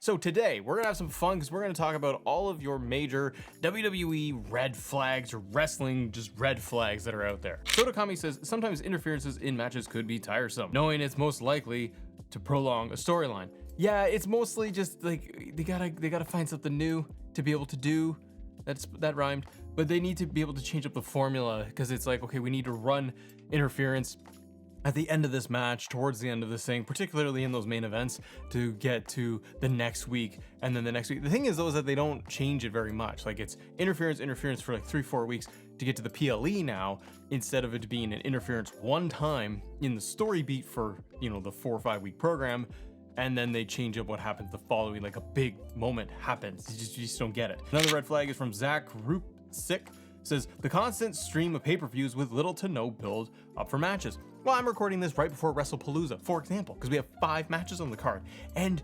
So today we're gonna have some fun because we're gonna talk about all of your major WWE red flags or wrestling just red flags that are out there. Sodakami says sometimes interferences in matches could be tiresome, knowing it's most likely to prolong a storyline. Yeah, it's mostly just like they gotta find something new to be able to do. That rhymed, but they need to be able to change up the formula because it's like, okay, we need to run interference at the end of this match, towards the end of this thing, particularly in those main events, to get to the next week and then the next week. The thing is though is that they don't change it very much. Like it's interference for like 3-4 weeks to get to the PLE now, instead of it being an interference one time in the story beat for, you know, the 4 or 5 week program. And then they change up what happens the following, like a big moment happens. You just don't get it. Another red flag is from Zach Roopsick. Says the constant stream of pay-per-views with little to no build up for matches. Well, I'm recording this right before Wrestlepalooza, for example, because we have 5 matches on the card. And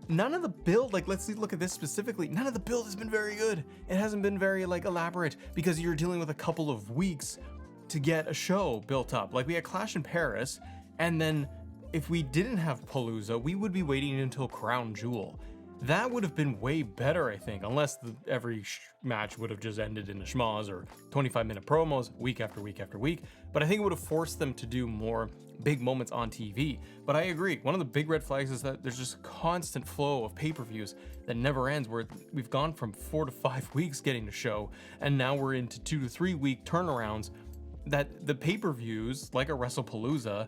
none of the build, like let's look at this specifically, none of the build has been very good. It hasn't been very like elaborate because you're dealing with a couple of weeks to get a show built up. Like we had Clash in Paris, and then if we didn't have Palooza, we would be waiting until Crown Jewel. That would have been way better, I think, unless every match would have just ended in a schmoz or 25-minute promos week after week after week. But I think it would have forced them to do more big moments on TV. But I agree, one of the big red flags is that there's just a constant flow of pay-per-views that never ends, where we've gone from 4 to 5 weeks getting a show, and now we're into 2 to 3 week turnarounds, that the pay-per-views, like a Wrestlepalooza,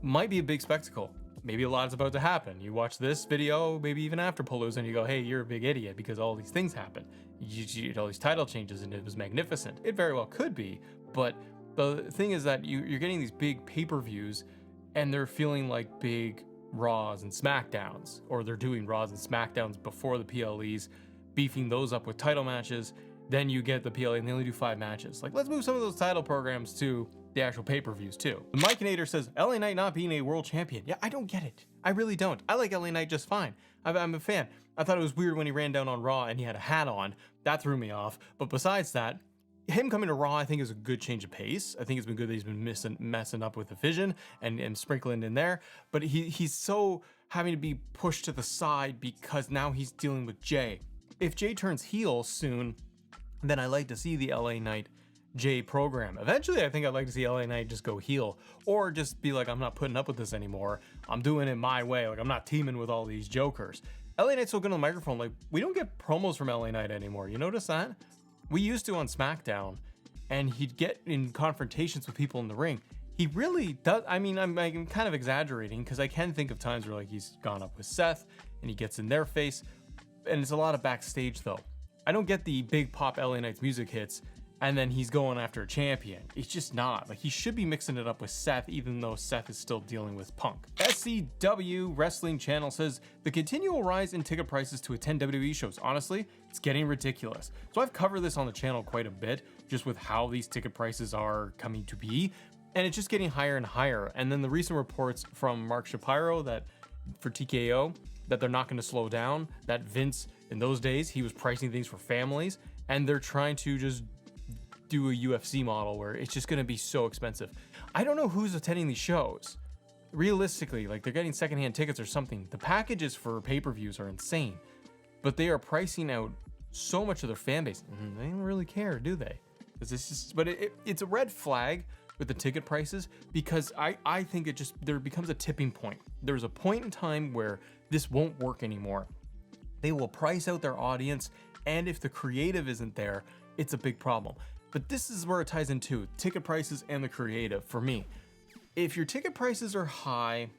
might be a big spectacle. Maybe a lot's about to happen. You watch this video, maybe even after Palooza, and you go, hey, you're a big idiot because all these things happen. You all these title changes and it was magnificent. It very well could be, but the thing is that you're getting these big pay-per-views and they're feeling like big Raws and SmackDowns, or they're doing Raws and SmackDowns before the PLEs, beefing those up with title matches. Then you get the PLE and they only do 5 matches. Like, let's move some of those title programs to the actual pay-per-views too. The Mikeinator says LA Knight not being a world champion. Yeah, I don't get it. I really don't. I like LA Knight just fine. I'm a fan. I thought it was weird when he ran down on Raw and he had a hat on. That threw me off. But besides that, him coming to Raw, I think, is a good change of pace. I think it's been good that he's been messing up with the Vision and sprinkling in there. But he's so having to be pushed to the side because now he's dealing with Jay. If Jay turns heel soon, then I like to see the LA Knight Jay program. Eventually, I think I'd like to see LA Knight just go heel, or just be like, I'm not putting up with this anymore. I'm doing it my way. Like, I'm not teaming with all these jokers. LA Knight's so good on the microphone. Like, we don't get promos from LA Knight anymore. You notice that? We used to on SmackDown, and he'd get in confrontations with people in the ring. He really does. I mean, I'm kind of exaggerating because I can think of times where like he's gone up with Seth and he gets in their face, and it's a lot of backstage though. I don't get the big pop LA Knight's music hits and then he's going after a champion. It's just not. Like, he should be mixing it up with Seth, even though Seth is still dealing with Punk. SCW Wrestling Channel says the continual rise in ticket prices to attend WWE shows, honestly, it's getting ridiculous. So I've covered this on the channel quite a bit, just with how these ticket prices are coming to be, and it's just getting higher and higher. And then the recent reports from Mark Shapiro that for TKO that they're not going to slow down, that Vince in those days he was pricing things for families, and they're trying to just do a UFC model where it's just going to be so expensive. I don't know who's attending these shows. Realistically, like, they're getting secondhand tickets or something. The packages for pay-per-views are insane, but they are pricing out so much of their fan base. They don't really care, do they? It's a red flag with the ticket prices, because I think there becomes a tipping point. There's a point in time where this won't work anymore. They will price out their audience, and if the creative isn't there, it's a big problem. But this is where it ties into ticket prices and the creative for me. If your ticket prices are high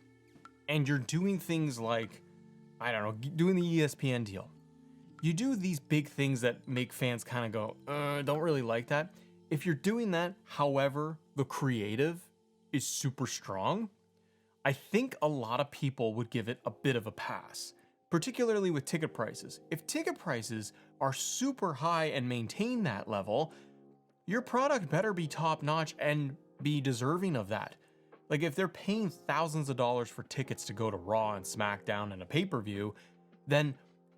and you're doing things like, I don't know, doing the ESPN deal, you do these big things that make fans kind of go, don't really like that. If you're doing that, however, the creative is super strong, I think a lot of people would give it a bit of a pass, particularly with ticket prices. If ticket prices are super high and maintain that level, your product better be top notch and be deserving of that. Like, if they're paying thousands of dollars for tickets to go to Raw and SmackDown and a pay-per-view, then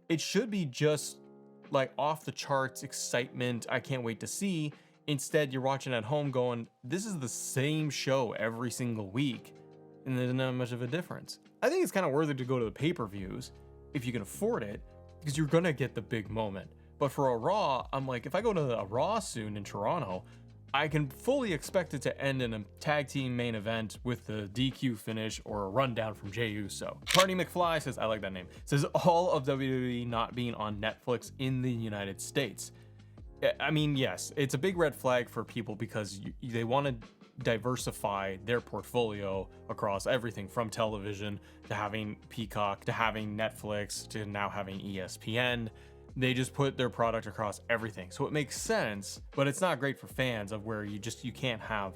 it should be just like off the charts excitement, I can't wait to see. Instead, you're watching at home going, this is the same show every single week, and there's not much of a difference. I think it's kind of worth it to go to the pay-per-views, if you can afford it, because you're gonna get the big moment. But for a Raw, I'm like, if I go to a Raw soon in Toronto, I can fully expect it to end in a tag team main event with the DQ finish or a rundown from Jey Uso. Party McFly says, I like that name, says all of WWE not being on Netflix in the United States. I mean, yes, it's a big red flag for people because they want to diversify their portfolio across everything from television to having Peacock to having Netflix to now having ESPN. They just put their product across everything. So it makes sense, but it's not great for fans of where you can't have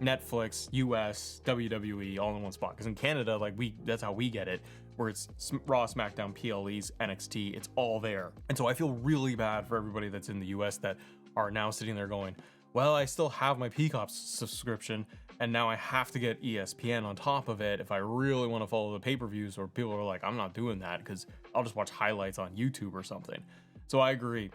Netflix, US, WWE all in one spot. Because in Canada, like that's how we get it, where it's Raw, SmackDown, PLEs, NXT, it's all there. And so I feel really bad for everybody that's in the US that are now sitting there going, well, I still have my Peacock subscription and now I have to get ESPN on top of it if I really want to follow the pay-per-views, or people are like, I'm not doing that because I'll just watch highlights on YouTube or something. So I agree.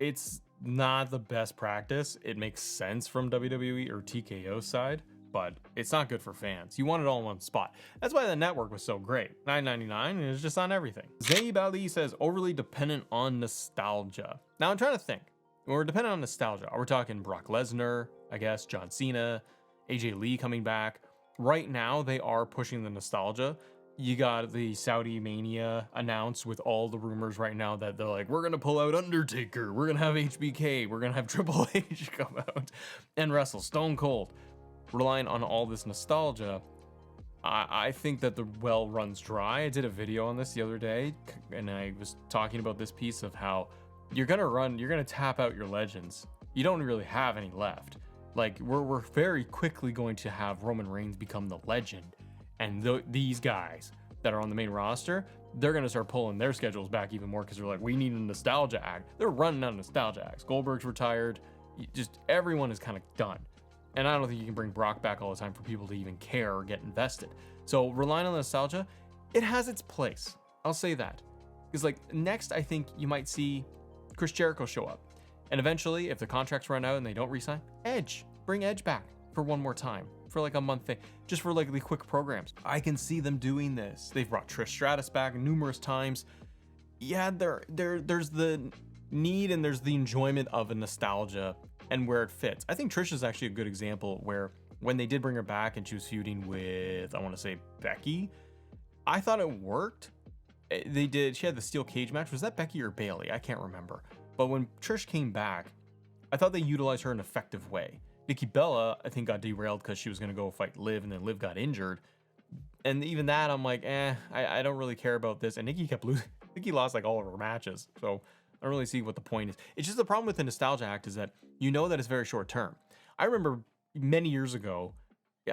It's not the best practice. It makes sense from WWE or TKO side, but it's not good for fans. You want it all in one spot. That's why the network was so great. $9.99 and it's just on everything. Zaib Ali says overly dependent on nostalgia. Now I'm trying to think. When we're dependent on nostalgia, are we talking Brock Lesnar, I guess, John Cena, AJ Lee coming back? Right now, they are pushing the nostalgia. You got the SaudiMania announced with all the rumors right now that they're like, we're going to pull out Undertaker, we're going to have HBK, we're going to have Triple H come out and wrestle Stone Cold. Relying on all this nostalgia, I think that the well runs dry. I did a video on this the other day, and I was talking about this piece of how you're going to tap out your legends. You don't really have any left. Like, we're very quickly going to have Roman Reigns become the legend. And these guys that are on the main roster, they're going to start pulling their schedules back even more because they're like, we need a nostalgia act. They're running out of nostalgia acts. Goldberg's retired. Just everyone is kind of done. And I don't think you can bring Brock back all the time for people to even care or get invested. So relying on nostalgia, it has its place. I'll say that. Because like next, I think you might see Chris Jericho show up. And eventually, if the contracts run out and they don't re-sign, Edge. Bring Edge back for one more time. For like a month thing. Just for like the quick programs. I can see them doing this. They've brought Trish Stratus back numerous times. Yeah, there's the need and there's the enjoyment of a nostalgia and where it fits. I think Trish is actually a good example where when they did bring her back and she was feuding with, I want to say, Becky, I thought it worked. She had the steel cage match. Was that Becky or Bayley? I can't remember. But when Trish came back, I thought they utilized her in an effective way. Nikki Bella, I think, got derailed because she was going to go fight Liv, and then Liv got injured. And even that, I'm like, I don't really care about this. And Nikki kept losing. Nikki lost like all of her matches. So I don't really see what the point is. It's just the problem with the Nostalgia Act is that you know that it's very short term. I remember many years ago,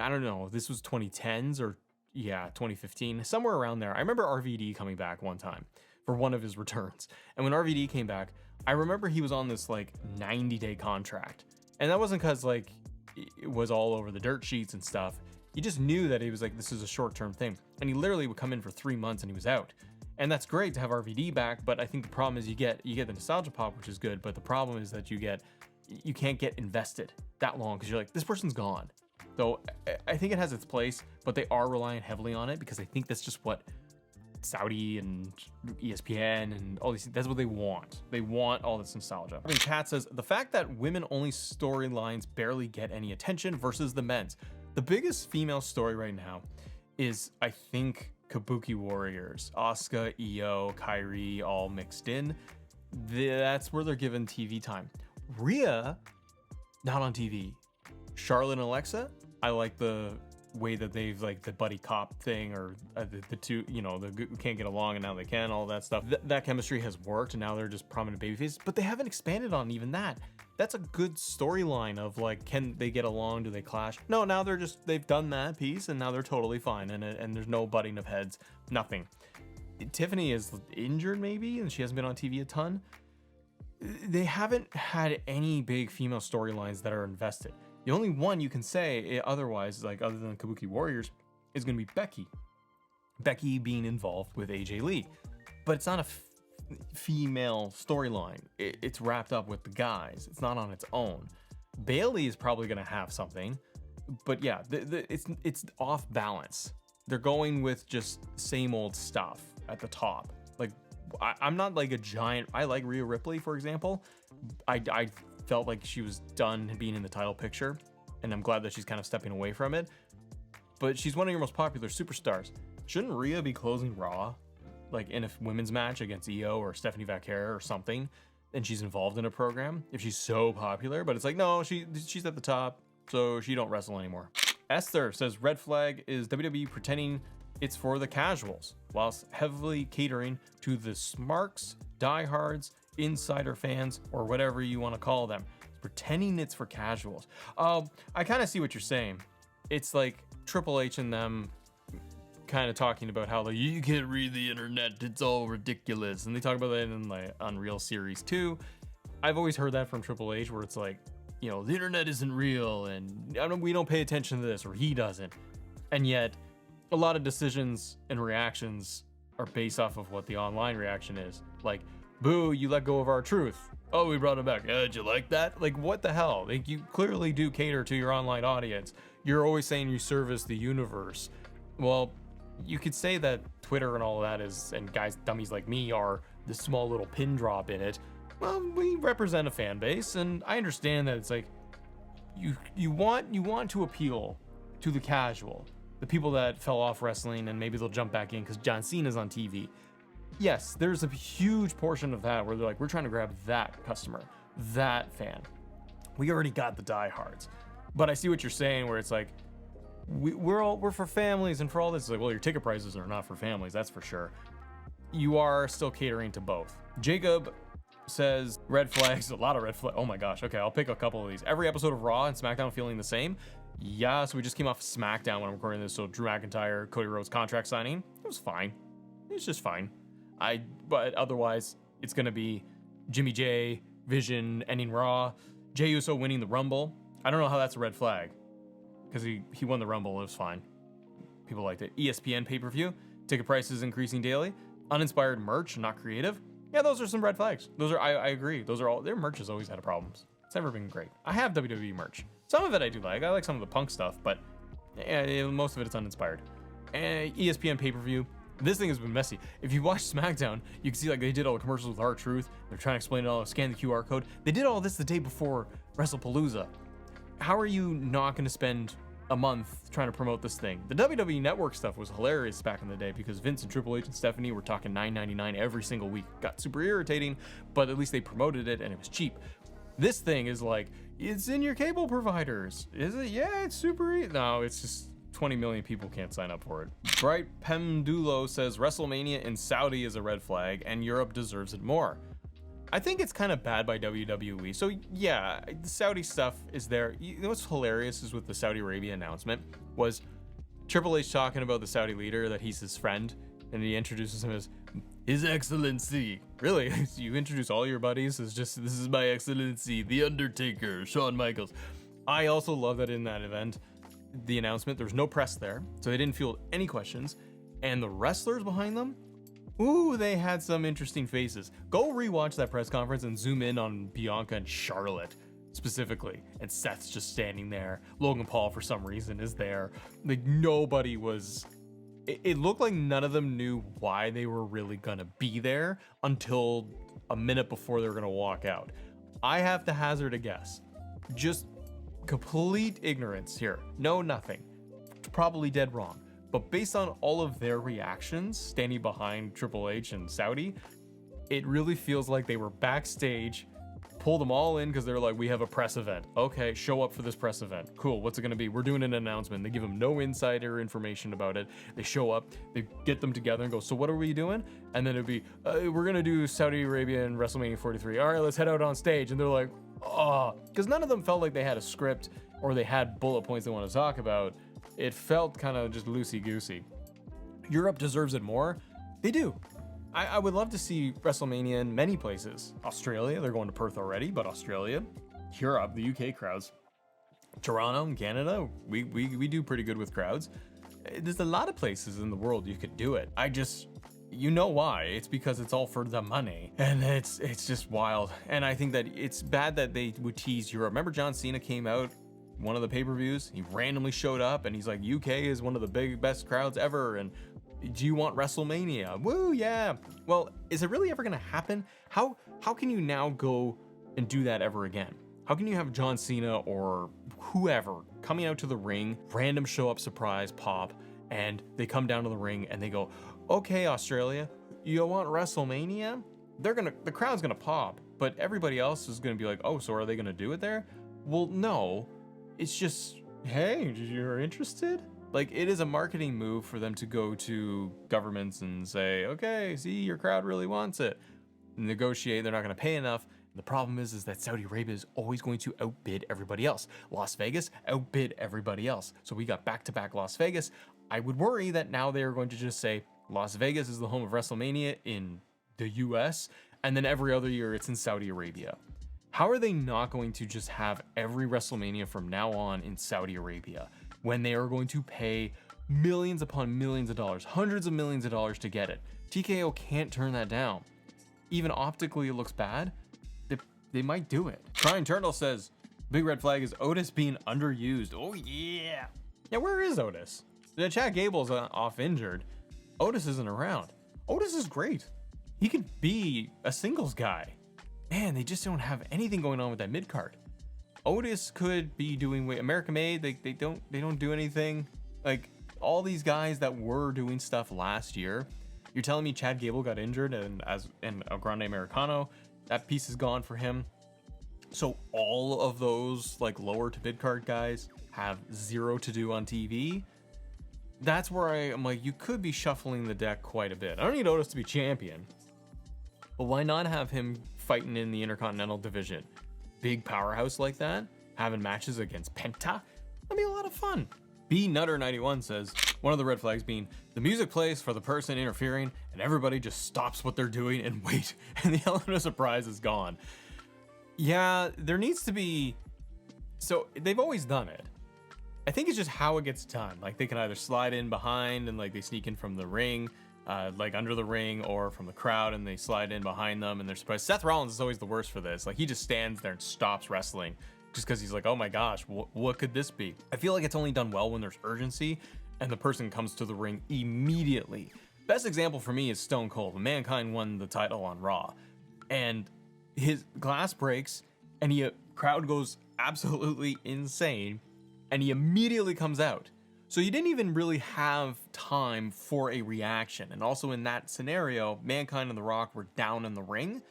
I don't know, this was 2010s or 2015, somewhere around there. I remember RVD coming back one time for one of his returns. And when RVD came back, I remember he was on this like 90-day contract. And that wasn't because like it was all over the dirt sheets and stuff. You just knew that he was like, this is a short-term thing. And he literally would come in for 3 months and he was out. And that's great to have RVD back, but I think the problem is you get the nostalgia pop, which is good, but the problem is that you can't get invested that long because you're like, this person's gone. So I think it has its place, but they are relying heavily on it because I think that's just what Saudi and ESPN and all these, that's what they want. They want all this nostalgia. I mean, Kat says, the fact that women-only storylines barely get any attention versus the men's. The biggest female story right now is, I think, Kabuki Warriors. Asuka, Io, Kairi, all mixed in. That's where they're given TV time. Rhea, not on TV. Charlotte and Alexa, I like the way that they've like the buddy cop thing, or the two, the can't get along and now they can, all that stuff. That chemistry has worked and now they're just prominent babyfaces, but they haven't expanded on even that. That's a good storyline of like, can they get along? Do they clash? No, now they've done that piece and now they're totally fine, and there's no butting of heads, nothing. Tiffany is injured maybe, and she hasn't been on TV a ton. They haven't had any big female storylines that are invested. The only one you can say otherwise, like other than Kabuki Warriors, is going to be Becky. Becky being involved with AJ Lee. But it's not a female storyline. It's wrapped up with the guys. It's not on its own. Bayley is probably going to have something. But yeah, it's off balance. They're going with just same old stuff at the top. Like I'm not like a giant. I like Rhea Ripley, for example. I felt like she was done being in the title picture, and I'm glad that she's kind of stepping away from it. But she's one of your most popular superstars. Shouldn't Rhea be closing Raw, like in a women's match against Io or Stephanie Vaquer or something, and she's involved in a program if she's so popular? But it's like, no, she's at the top, so she don't wrestle anymore. Esther says red flag is WWE pretending it's for the casuals, whilst heavily catering to the smarks, diehards, insider fans, or whatever you want to call them. Pretending it's for casuals. I kind of see what you're saying. It's like Triple H and them kind of talking about how like you can't read the internet, it's all ridiculous, and they talk about that in like Unreal Series 2. I've always heard that from Triple H, where it's like, you know, the internet isn't real, and we don't pay attention to this, or he doesn't. And yet, a lot of decisions and reactions are based off of what the online reaction is. Like, boo, you let go of our truth. Oh, we brought him back. Did you like that? Like, what the hell? Like, you clearly do cater to your online audience. You're always saying you service the universe. Well, you could say that Twitter and all of that is, and guys, dummies like me are the small little pin drop in it. Well, we represent a fan base, and I understand that it's like you want to appeal to the casual, the people that fell off wrestling and maybe they'll jump back in because John Cena's on TV. Yes, there's a huge portion of that where they're like, we're trying to grab that customer, that fan. We already got the diehards. But I see what you're saying, where it's like, we're for families and for all this. It's like, well, your ticket prices are not for families, that's for sure. You are still catering to both. Jacob says red flags, a lot of red flags. Oh my gosh. Okay, I'll pick a couple of these. Every episode of Raw and SmackDown feeling the same. Yeah, so we just came off SmackDown when I'm recording this. So Drew McIntyre, Cody Rhodes contract signing. It was fine. It was just fine. But otherwise, it's gonna be Jimmy J, Vision ending Raw, Jey Uso winning the Rumble. I don't know how that's a red flag, because he won the Rumble. It was fine. People liked it. ESPN pay-per-view, ticket prices increasing daily, uninspired merch, not creative. Yeah, those are some red flags. Those are, I agree. Those are all, their merch has always had problems. It's never been great. I have WWE merch. Some of it I do like. I like some of the Punk stuff, but most of it is uninspired. And ESPN pay-per-view, this thing has been messy. If you watch SmackDown, you can see like they did all the commercials with R-Truth. They're trying to explain it all, scan the QR code. They did all this the day before Wrestlepalooza. How are you not going to spend a month trying to promote this thing? The WWE Network stuff was hilarious back in the day because Vince and Triple H and Stephanie were talking $9.99 every single week. Got super irritating, but at least they promoted it and it was cheap. This thing is like, it's in your cable providers. Is it? Yeah, it's super easy. No, it's just 20 million people can't sign up for it. Bright Pemdulo says WrestleMania in Saudi is a red flag and Europe deserves it more. I think it's kind of bad by WWE. So yeah, the Saudi stuff is there. You know what's hilarious is with the Saudi Arabia announcement was Triple H talking about the Saudi leader, that he's his friend, and he introduces him as His Excellency. Really? You introduce all your buddies as just, this is my Excellency, the Undertaker, Shawn Michaels. I also love that in that event, the announcement, there was no press there, so they didn't field any questions, and the wrestlers behind them, ooh, they had some interesting faces. Go rewatch that press conference and zoom in on Bianca and Charlotte specifically. And Seth's just standing there. Logan Paul, for some reason, is there. Like, nobody was... It looked like none of them knew why they were really gonna be there until a minute before they were gonna walk out. I have to hazard a guess. Just complete ignorance here. No, nothing. Probably dead wrong. But based on all of their reactions standing behind Triple H and Saudi, it really feels like they were backstage, pulled them all in because they're like, we have a press event. Okay, show up for this press event. Cool, what's it gonna be? We're doing an announcement. They give them no insider information about it. They show up, they get them together and go, so what are we doing? And then it'd be, we're gonna do Saudi Arabia and WrestleMania 43. All right, let's head out on stage. And they're like, oh, because none of them felt like they had a script or they had bullet points they want to talk about. It felt kind of just loosey-goosey. Europe deserves it more. They do. I would love to see WrestleMania in many places. Australia, they're going to Perth already, but Australia, Europe, the UK crowds, Toronto and Canada, we do pretty good with crowds. There's a lot of places in the world you could do it. You know why? It's because it's all for the money, and it's just wild. And I think that it's bad that they would tease Europe. Remember John Cena came out one of the pay-per-views, he randomly showed up and he's like, UK is one of the best crowds ever, and Do you want WrestleMania? Woo, yeah. Well, is it really ever gonna happen? How can you now go and do that ever again? How can you have John Cena or whoever coming out to the ring, random show up surprise pop, and they come down to the ring and they go, okay, Australia, you want WrestleMania? The crowd's gonna pop, but everybody else is gonna be like, oh, so are they gonna do it there? Well, no, it's just, hey, you're interested? Like, it is a marketing move for them to go to governments and say, okay, see, your crowd really wants it. Negotiate, they're not gonna pay enough. The problem is that Saudi Arabia is always going to outbid everybody else. Las Vegas outbid everybody else. So we got back-to-back Las Vegas. I would worry that now they are going to just say Las Vegas is the home of WrestleMania in the US, and then every other year it's in Saudi Arabia. How are they not going to just have every WrestleMania from now on in Saudi Arabia when they are going to pay millions upon millions of dollars, hundreds of millions of dollars to get it? TKO can't turn that down. Even optically it looks bad. They might do it. Brian Turtle says, big red flag is Otis being underused. Oh yeah. Yeah, where is Otis? Chad Gable's off injured. Otis isn't around. Otis is great. He could be a singles guy. Man, they just don't have anything going on with that mid card. Otis could be doing American Made. They don't do anything. Like all these guys that were doing stuff last year. You're telling me Chad Gable got injured and El Grande Americano, that piece is gone for him. So all of those like lower to mid card guys have zero to do on TV. That's where I'm like, you could be shuffling the deck quite a bit. I don't need Otis to be champion, but why not have him fighting in the Intercontinental division? Big powerhouse like that, having matches against Penta, that'd be a lot of fun. B Nutter 91 says, one of the red flags being the music plays for the person interfering and everybody just stops what they're doing and wait, and the element of surprise is gone. Yeah, there needs to be, so they've always done it. I think it's just how it gets done. Like they can either slide in behind and like they sneak in from the ring, like under the ring, or from the crowd and they slide in behind them and they're surprised. Seth Rollins is always the worst for this. Like he just stands there and stops wrestling just because he's like, oh my gosh, what could this be? I feel like it's only done well when there's urgency and the person comes to the ring immediately. Best example for me is Stone Cold. Mankind won the title on Raw and his glass breaks and crowd goes absolutely insane and he immediately comes out. So you didn't even really have time for a reaction. And also in that scenario, Mankind and The Rock were down in the ring.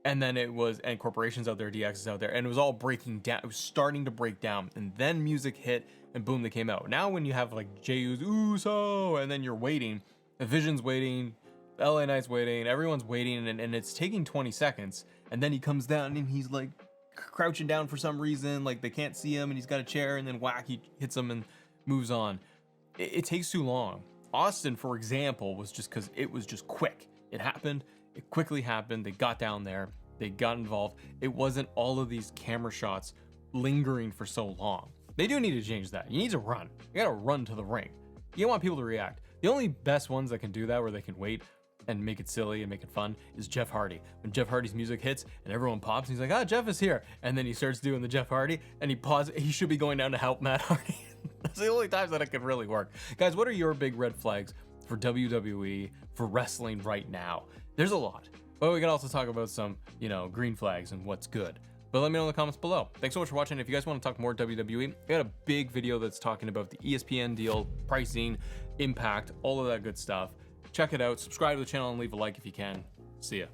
And then and Corporation's out there, DX is out there, and it was all breaking down. It was starting to break down. And then music hit and boom, they came out. Now when you have like Jey Uso, and then you're waiting, the Vision's waiting, LA Knight's waiting, everyone's waiting, and it's taking 20 seconds. And then he comes down and he's like crouching down for some reason, like they can't see him and he's got a chair, and then whack, he hits him and moves on. It takes too long. Austin, for example, was just because it was just quick. It happened, it quickly happened, they got down there, they got involved. It wasn't all of these camera shots lingering for so long. They do need to change that. You need to run. You gotta run to the ring. You don't want people to react. The only best ones that can do that, where they can wait and make it silly and make it fun, is Jeff Hardy. When Jeff Hardy's music hits and everyone pops, and he's like, Jeff is here. And then he starts doing the Jeff Hardy and he pauses. He should be going down to help Matt Hardy. That's the only times that it could really work. Guys, what are your big red flags for WWE, for wrestling right now? There's a lot, but we can also talk about some, green flags and what's good. But let me know in the comments below. Thanks so much for watching. If you guys want to talk more WWE, I got a big video that's talking about the ESPN deal, pricing, impact, all of that good stuff. Check it out. Subscribe to the channel and leave a like if you can. See ya.